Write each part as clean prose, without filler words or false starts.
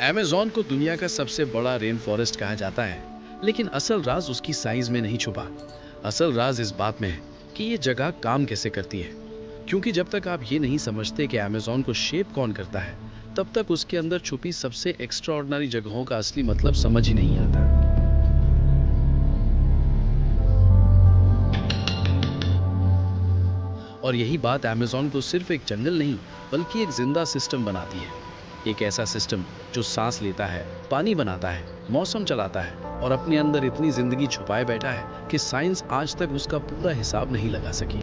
Amazon को दुनिया का सबसे बड़ा रेन फॉरेस्ट कहा जाता है, लेकिन असल राज उसकी साइज में नहीं छुपा। असल राज इस बात में है कि ये जगह काम कैसे करती है। क्योंकि जब तक आप ये नहीं समझते कि अमेज़न को शेप कौन करता है, तब तक उसके अंदर छुपी सबसे एक्स्ट्राऑर्डिनरी जगहों का असली मतलब समझ ही नहीं आता। और यही बात अमेज़न को सिर्फ एक जंगल नहीं, बल्कि एक जिंदा सिस्टम बनाती है। एक ऐसा सिस्टम जो सांस लेता है, पानी बनाता है, मौसम चलाता है और अपने अंदर इतनी जिंदगी छुपाए बैठा है कि साइंस आज तक उसका पूरा हिसाब नहीं लगा सकी।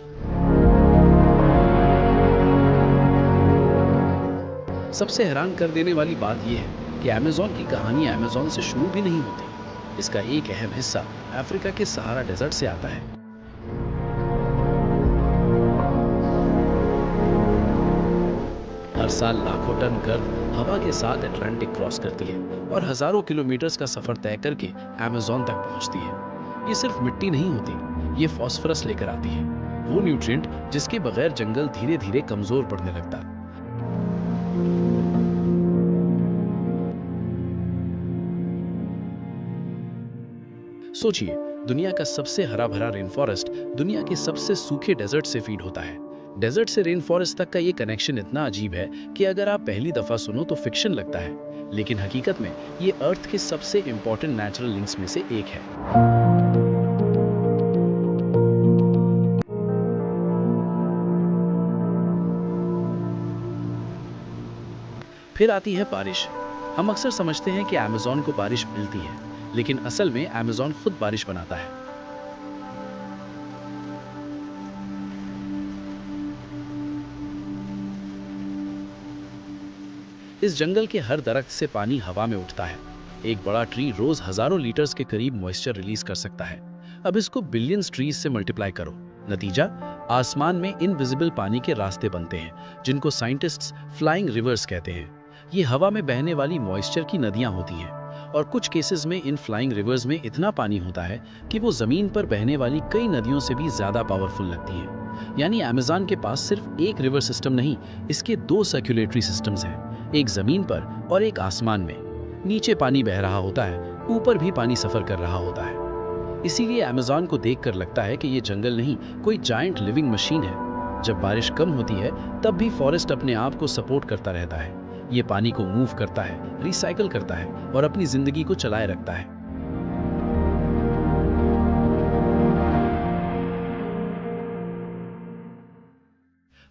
सबसे हैरान कर देने वाली बात यह है कि अमेज़न की कहानी अमेज़न से शुरू भी नहीं होती। इसका एक अहम हिस्सा अफ्रीका के सहारा डेजर्ट से आता है। हर साल लाखों टन गर्द हवा के साथ अटलांटिक क्रॉस करती है और हजारों किलोमीटर्स का सफर तय करके अमेज़न तक पहुंचती है। ये सिर्फ मिट्टी नहीं होती, ये फास्फोरस लेकर आती है, वो न्यूट्रिएंट जिसके बगैर जंगल धीरे धीरे कमजोर पड़ने लगता। सोचिए, दुनिया का सबसे हरा भरा रेन फॉरेस्ट दुनिया के सबसे सूखे डेजर्ट से फीड होता है। डेजर्ट से रेन फॉरेस्ट तक का ये कनेक्शन इतना अजीब है कि अगर आप पहली दफा सुनो तो फिक्शन लगता है, लेकिन हकीकत में ये अर्थ के सबसे इंपॉर्टेंट नेचुरल लिंक्स में से एक है। फिर आती है बारिश। हम अक्सर समझते हैं कि अमेज़न को बारिश मिलती है, लेकिन असल में अमेज़न खुद बारिश बनाता है। इस जंगल के हर दरख्त से पानी हवा में उठता है। एक बड़ा ट्री रोज हजारों लीटर्स के करीब मॉइस्चर रिलीज कर सकता है। अब इसको बिलियंस ट्रीज से मल्टीप्लाई करो, नतीजा आसमान में इनविजिबल पानी के रास्ते बनते हैं, जिनको साइंटिस्ट्स फ्लाइंग रिवर्स कहते हैं। ये हवा में बहने वाली मॉइस्चर की नदियां होती हैं और कुछ केसेस में इन फ्लाइंग रिवर्स में इतना पानी होता है कि वो जमीन पर बहने वाली कई नदियों से भी ज्यादा पावरफुल लगती हैं। यानी अमेज़न के पास सिर्फ एक रिवर सिस्टम नहीं, इसके दो सर्कुलेटरी सिस्टम्स हैं, एक जमीन पर और एक आसमान में। नीचे पानी बह रहा होता है, ऊपर भी पानी सफर कर रहा होता है। इसीलिए अमेज़न को देखकर लगता है कि ये जंगल नहीं, कोई जायंट लिविंग मशीन है। जब बारिश कम होती है तब भी फॉरेस्ट अपने आप को सपोर्ट करता रहता है। ये पानी को मूव करता है, रिसाइकल करता है और अपनी जिंदगी को चलाए रखता है।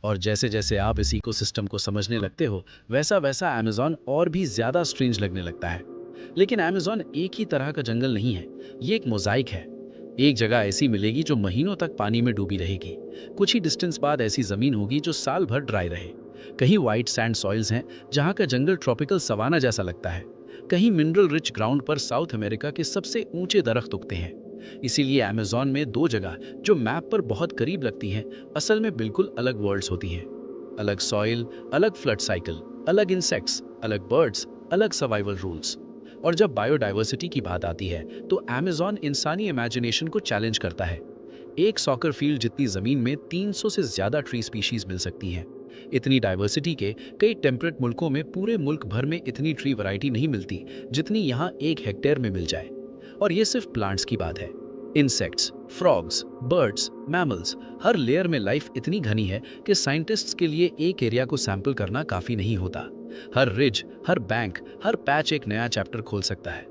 और जैसे जैसे आप इस इकोसिस्टम को समझने लगते हो, वैसा वैसा अमेज़न और भी ज्यादा स्ट्रेंज लगने लगता है। लेकिन अमेज़न एक ही तरह का जंगल नहीं है, ये एक मोजाइक है। एक जगह ऐसी मिलेगी जो महीनों तक पानी में डूबी रहेगी। कुछ ही डिस्टेंस बाद ऐसी जमीन होगी जो साल भर ड्राई रहे। कहीं वाइट सैंड सॉइल्स हैं जहाँ का जंगल ट्रॉपिकल सवाना जैसा लगता है। कहीं मिनरल रिच ग्राउंड पर साउथ अमेरिका के सबसे ऊंचे दरख्त उगते हैं। इसीलिए अमेज़न में दो जगह जो मैप पर बहुत करीब लगती हैं, असल में बिल्कुल अलग वर्ल्ड्स होती हैं। अलग सॉइल, अलग फ्लड साइकिल, अलग इंसेक्ट्स, अलग बर्ड्स, अलग सर्वाइवल रूल्स। और जब बायोडाइवर्सिटी की बात आती है तो अमेज़न इंसानी इमेजिनेशन को चैलेंज करता है। एक सॉकर फील्ड जितनी जमीन में 300 से ज्यादा ट्री स्पीशीज मिल सकती हैं। इतनी डाइवर्सिटी के कई टेम्परेट मुल्कों में पूरे मुल्क भर में इतनी ट्री वैरायटी नहीं मिलती जितनी यहाँ 1 हेक्टेयर में मिल जाए। और ये सिर्फ प्लांट्स की बात है। इंसेक्ट्स, फ्रॉग्स, बर्ड्स, मैमल्स, हर लेयर में लाइफ इतनी घनी है कि साइंटिस्ट्स के लिए एक एरिया को सैंपल करना काफी नहीं होता। हर रिज, हर बैंक, हर पैच एक नया चैप्टर खोल सकता है।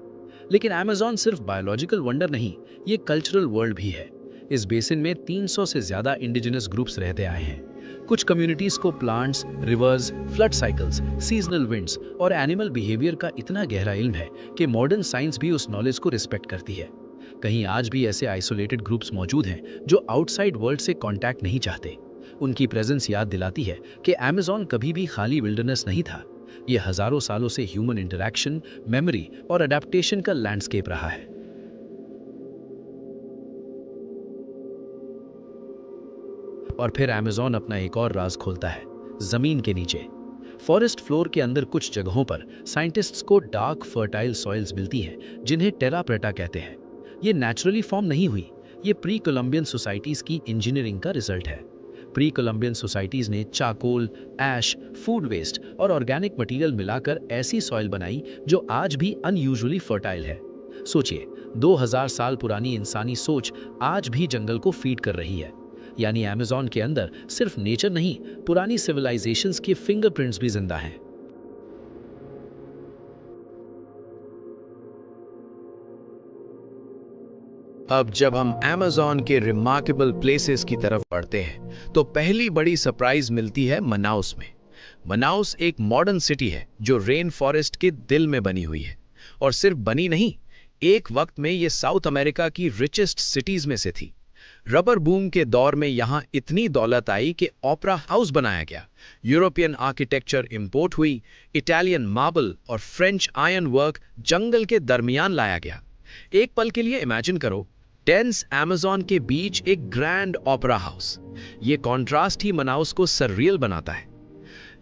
लेकिन अमेज़न सिर्फ बायोलॉजिकल वंडर नहीं, ये कल्चरल वर्ल्ड भी है। इस बेसिन में 300 से ज्यादा इंडिजिनस ग्रुप्स रहते आए हैं। कुछ कम्युनिटीज को plants, reverse, flood cycles, seasonal winds और एनिमल बिहेवियर का इतना गहरा इल्म है कि मॉडर्न साइंस भी उस नॉलेज को रिस्पेक्ट करती है। कहीं आज भी ऐसे आइसोलेटेड ग्रुप्स मौजूद हैं जो आउटसाइड वर्ल्ड से कांटेक्ट नहीं चाहते। उनकी प्रेजेंस याद दिलाती है कि अमेज़न कभी भी खाली विल्डरनेस नहीं था। ये हजारों सालों से ह्यूमन इंटरैक्शन, मेमोरी और अडेप्टेशन का लैंडस्केप रहा है। और फिर अमेज़न अपना एक और राज खोलता है, जमीन के नीचे। फॉरेस्ट फ्लोर के अंदर कुछ जगहों पर साइंटिस्ट्स को डार्क फर्टाइल सॉइल्स मिलती हैं जिन्हें टेरा प्रेटा कहते हैं। ये नेचुरली फॉर्म नहीं हुई, ये प्री कोलंबियन सोसाइटीज की इंजीनियरिंग का रिजल्ट है। प्री कोलंबियन सोसाइटीज ने चाकोल, ऐश, फूड वेस्ट और ऑर्गेनिक मटेरियल मिलाकर ऐसी सॉइल बनाई जो आज भी अनयूजुअली फर्टाइल है। सोचिए, 2000 साल पुरानी इंसानी सोच आज भी जंगल को फीड कर रही है। यानी अमेज़न के अंदर सिर्फ नेचर नहीं, पुरानी सिविलाइजेशंस के फिंगरप्रिंट्स भी जिंदा हैं। अब जब हम अमेज़न के रिमार्केबल प्लेसेस की तरफ बढ़ते हैं तो पहली बड़ी सरप्राइज मिलती है मनाउस में। मनाउस एक मॉडर्न सिटी है जो रेन फॉरेस्ट के दिल में बनी हुई है। और सिर्फ बनी नहीं, एक वक्त में ये साउथ अमेरिका की रिचेस्ट सिटीज में से थी। रबर बूम के दौर में यहाँ इतनी दौलत आई कि ओपेरा हाउस बनाया गया, यूरोपियन आर्किटेक्चर इंपोर्ट हुई, इटालियन मार्बल और फ्रेंच आयरन वर्क जंगल के दरमियान लाया गया। एक पल के लिए इमेजिन करो, डेंस अमेज़न के बीच एक ग्रैंड ओपेरा हाउस। ये कॉन्ट्रास्ट ही मनाउस को सररियल बनाता है।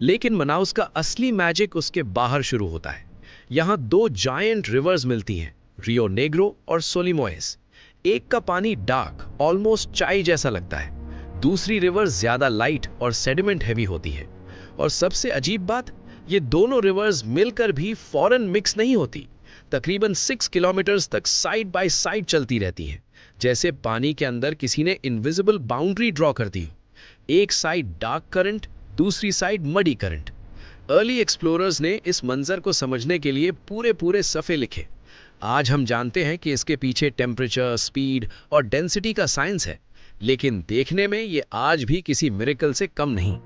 लेकिन मनाउस का असली मैजिक उसके बाहर शुरू होता है। यहाँ दो जायंट रिवर्स मिलती हैं, रियो नेग्रो और सोलिमोएस। एक का पानी डार्क, ऑलमोस्ट चाय जैसा लगता है। दूसरी रिवर ज्यादा लाइट और सेडिमेंट हैवी होती है। और सबसे अजीब बात, ये दोनों रिवर्स मिलकर भी फॉरन मिक्स नहीं होती। तकरीबन 6 किलोमीटर्स तक साइड बाय साइड चलती रहती हैं, जैसे पानी के अंदर किसी ने इनविजिबल बाउंड्री ड्रॉ कर दी हो। एक साइड डार्क करंट, दूसरी side muddy current. Early explorers ने इस मंजर को समझने के लिए पूरे सफ़े लिखे। आज हम जानते हैं कि इसके पीछे टेम्परेचर, स्पीड और डेंसिटी का साइंस है, लेकिन देखने में ये आज भी किसी मिरेकल से कम नहीं।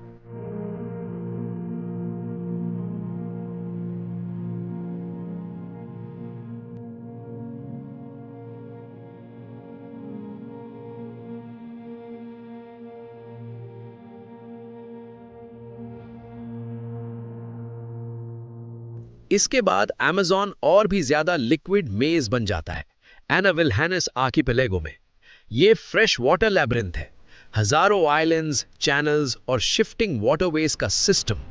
इसके बाद अमेज़न और भी ज्यादा लिक्विड मेज बन जाता है एना विल्हेनिस आर्किपेलागो में। ये फ्रेश वाटर लैब्रिंथ है, हजारों आइलैंड्स, चैनल्स और शिफ्टिंग वाटरवेज का सिस्टम।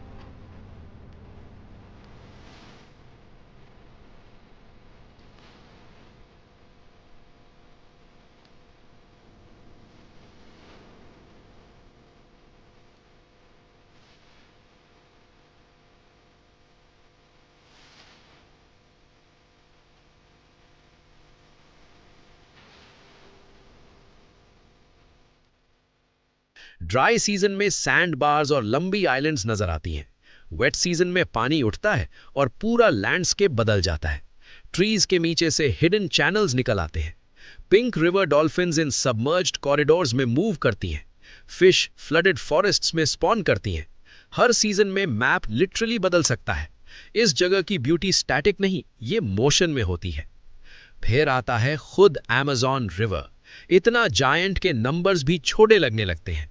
ड्राई सीजन में सैंड बार्स और लंबी आइलैंड्स नजर आती हैं। वेट सीजन में पानी उठता है और पूरा लैंडस्केप बदल जाता है। ट्रीज के नीचे से हिडन चैनल्स निकल आते हैं। पिंक रिवर डॉल्फिन्स इन सबमर्ज्ड कॉरिडोर्स में मूव करती हैं। फिश फ्लडेड फॉरेस्ट्स में स्पॉन करती हैं। हर सीजन में मैप लिटरली बदल सकता है। इस जगह की ब्यूटी स्टैटिक नहीं, ये मोशन में होती है। फिर आता है खुद अमेज़न रिवर। इतना जायंट के नंबर्स भी छोटे लगने लगते हैं।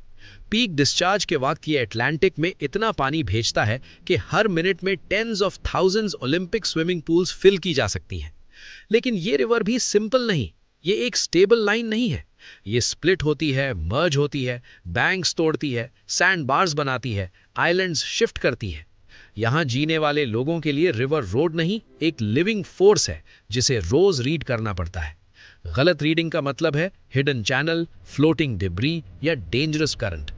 पीक डिस्चार्ज के वक्त ये अटलांटिक में इतना पानी भेजता है कि हर मिनट में tens of thousands Olympic swimming pools fill की जा सकती हैं। लेकिन ये रिवर भी सिंपल नहीं, ये एक स्टेबल लाइन नहीं है। ये स्प्लिट होती है, मर्ज होती है, बैंक्स तोड़ती है, सैंड बार्स बनाती है, आइलैंड्स शिफ्ट करती है। यहाँ जीने वाले लोगों के लिए रिवर रोड नहीं, एक लिविंग फोर्स है जिसे रोज रीड करना पड़ता है। गलत रीडिंग का मतलब है हिडन चैनल, फ्लोटिंग डिब्री या डेंजरस करंट।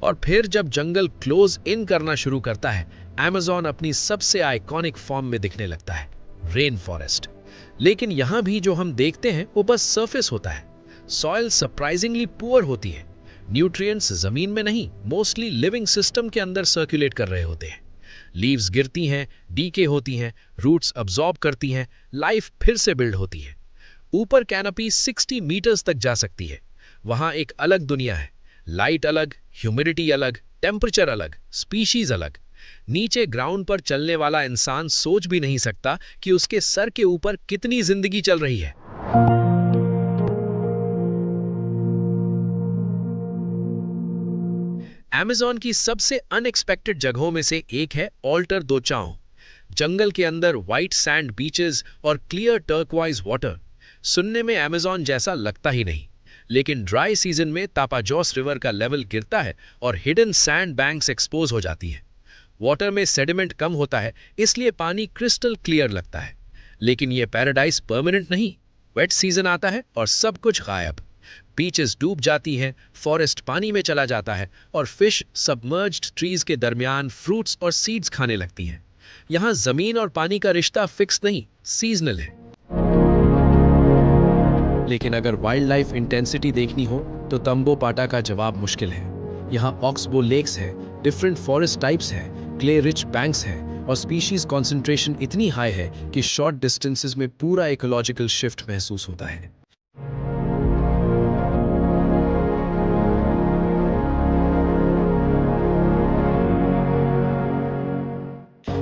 और फिर जब जंगल क्लोज इन करना शुरू करता है, अमेज़न अपनी सबसे आइकॉनिक फॉर्म में दिखने लगता है, रेन फॉरेस्ट। लेकिन यहाँ भी जो हम देखते हैं वो बस सरफेस होता है। सॉइल सरप्राइजिंगली पुअर होती है। न्यूट्रिएंट्स जमीन में नहीं, मोस्टली लिविंग सिस्टम के अंदर सर्कुलेट कर रहे होते हैं। लीव्स गिरती हैं, डीके होती हैं, रूट्स अब्सॉर्ब करती हैं, लाइफ फिर से बिल्ड होती है। ऊपर कैनोपी 60 मीटर्स तक जा सकती है। वहाँ एक अलग दुनिया है। लाइट अलग, ह्यूमिडिटी अलग, टेम्परेचर अलग, स्पीशीज अलग। नीचे ग्राउंड पर चलने वाला इंसान सोच भी नहीं सकता कि उसके सर के ऊपर कितनी जिंदगी चल रही है। अमेज़न की सबसे अनएक्सपेक्टेड जगहों में से एक है ऑल्टर दो चाओ। जंगल के अंदर व्हाइट सैंड बीचेस और क्लियर टर्कवाइज वाटर। सुनने में अमेज़न जैसा लगता ही नहीं, लेकिन ड्राई सीजन में तापाजोस रिवर का लेवल गिरता है और हिडन सैंड बैंक्स एक्सपोज हो जाती है। वाटर में सेडिमेंट कम होता है, इसलिए पानी क्रिस्टल क्लियर लगता है। लेकिन ये पैराडाइज परमानेंट नहीं। वेट सीजन आता है और सब कुछ गायब। बीचेस डूब जाती हैं, फॉरेस्ट पानी में चला जाता है और फिश सबमर्ज्ड ट्रीज के दरमियान फ्रूट्स और सीड्स खाने लगती हैं। यहाँ जमीन और पानी का रिश्ता फिक्स नहीं, सीजनल है। लेकिन अगर वाइल्ड लाइफ इंटेंसिटी देखनी हो तो तंबोपाटा का जवाब मुश्किल है। यहाँ ऑक्सबो लेक्स है, डिफरेंट फॉरेस्ट टाइप्स है, क्ले रिच बैंक्स है और स्पीशीज कॉन्सेंट्रेशन इतनी हाई है कि शॉर्ट डिस्टेंसेस में पूरा इकोलॉजिकल शिफ्ट महसूस होता है।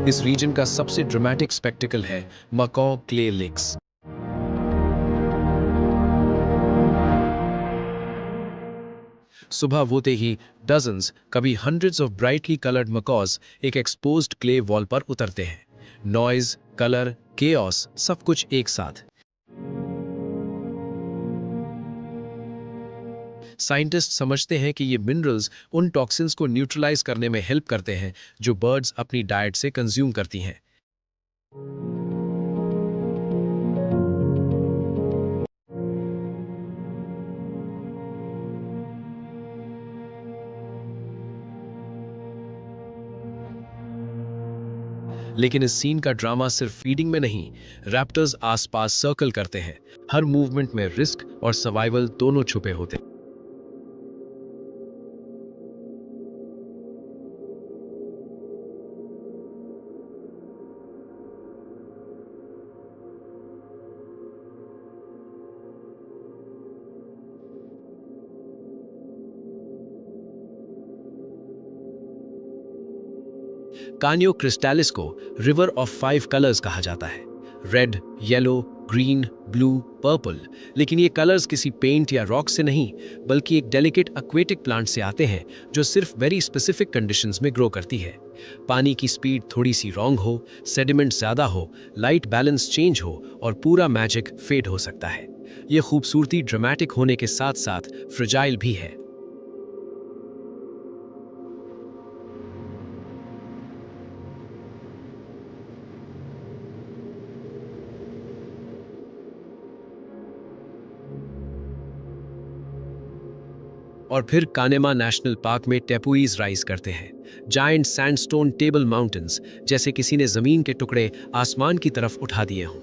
इस रीजन का सबसे ड्रामेटिक स्पेक्टिकल है मकॉ क्ले लेक्स। सुबह होते ही डजन्स, कभी hundreds of brightly coloured macaws एक एक्सपोज्ड क्ले वॉल पर उतरते हैं। नॉइज, कलर, केओस, सब कुछ एक साथ। साइंटिस्ट समझते हैं कि ये मिनरल्स उन टॉक्सिन्स को न्यूट्रलाइज करने में हेल्प करते हैं जो बर्ड्स अपनी डाइट से कंज्यूम करती हैं। लेकिन इस सीन का ड्रामा सिर्फ फीडिंग में नहीं, रैप्टर्स आसपास सर्कल करते हैं। हर मूवमेंट में रिस्क और सर्वाइवल दोनों छुपे होते हैं। कानियो क्रिस्टालिस को रिवर ऑफ 5 कलर्स कहा जाता है। Red, yellow, green, blue, purple. लेकिन ये कलर्स किसी पेंट या रॉक से नहीं, बल्कि एक डेलिकेट एक्वेटिक प्लांट से आते हैं जो सिर्फ वेरी स्पेसिफिक कंडीशंस में ग्रो करती है। पानी की स्पीड थोड़ी सी रॉन्ग हो, सेडिमेंट ज्यादा हो, लाइट बैलेंस चेंज हो और पूरा मैजिक फेड हो सकता है। ये खूबसूरती ड्रामेटिक होने के साथ साथ फ्रेजाइल भी है। और फिर कानेमा नेशनल पार्क में टेपुईज राइज करते हैं, जायंट सैंडस्टोन टेबल माउंटेन्स, जैसे किसी ने जमीन के टुकड़े आसमान की तरफ उठा दिए हों।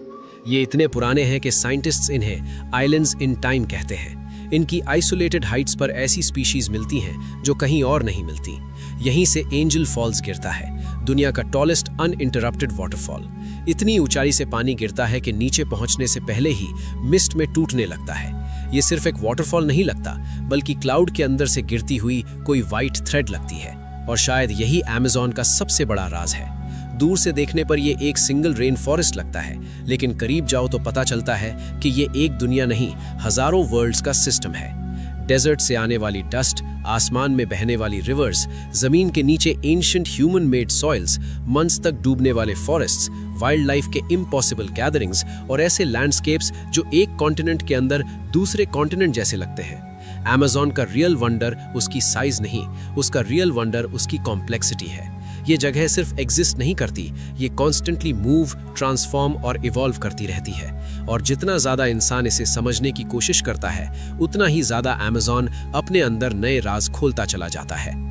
ये इतने पुराने हैं कि साइंटिस्ट्स इन्हें आइलैंड्स इन टाइम कहते हैं। इनकी आइसोलेटेड हाइट्स पर ऐसी स्पीशीज मिलती हैं जो कहीं और नहीं मिलती। यहीं से एंजल फॉल्स गिरता है, दुनिया का टॉलेस्ट अनइंटरप्टेड वाटरफॉल। इतनी ऊंचाई से पानी गिरता है कि नीचे पहुंचने से पहले ही मिस्ट में टूटने लगता है। ये सिर्फ एक वाटरफॉल नहीं लगता, बल्कि क्लाउड के अंदर से गिरती हुई कोई वाइट थ्रेड लगती है। और शायद यही अमेज़न का सबसे बड़ा राज है। दूर से देखने पर ये एक सिंगल रेन फॉरेस्ट लगता है, लेकिन करीब जाओ तो पता चलता है कि ये एक दुनिया नहीं, हजारों वर्ल्ड्स का सिस्टम है। डेजर्ट से आने वाली डस्ट, आसमान में बहने वाली रिवर्स, जमीन के नीचे ancient human made soils, months तक डूबने वाले फॉरेस्ट्स, वाइल्ड लाइफ के इम्पॉसिबल गैदरिंग्स और ऐसे लैंडस्केप्स जो एक कॉन्टिनेंट के अंदर दूसरे कॉन्टिनेंट जैसे लगते हैं। अमेज़न का रियल वंडर उसकी साइज नहीं, उसका रियल वंडर उसकी कॉम्प्लेक्सिटी है। ये जगह सिर्फ एग्जिस्ट नहीं करती, ये कॉन्स्टेंटली मूव, ट्रांसफॉर्म और इवॉल्व करती रहती है। और जितना ज़्यादा इंसान इसे समझने की कोशिश करता है, उतना ही ज़्यादा अमेज़न अपने अंदर नए राज खोलता चला जाता है।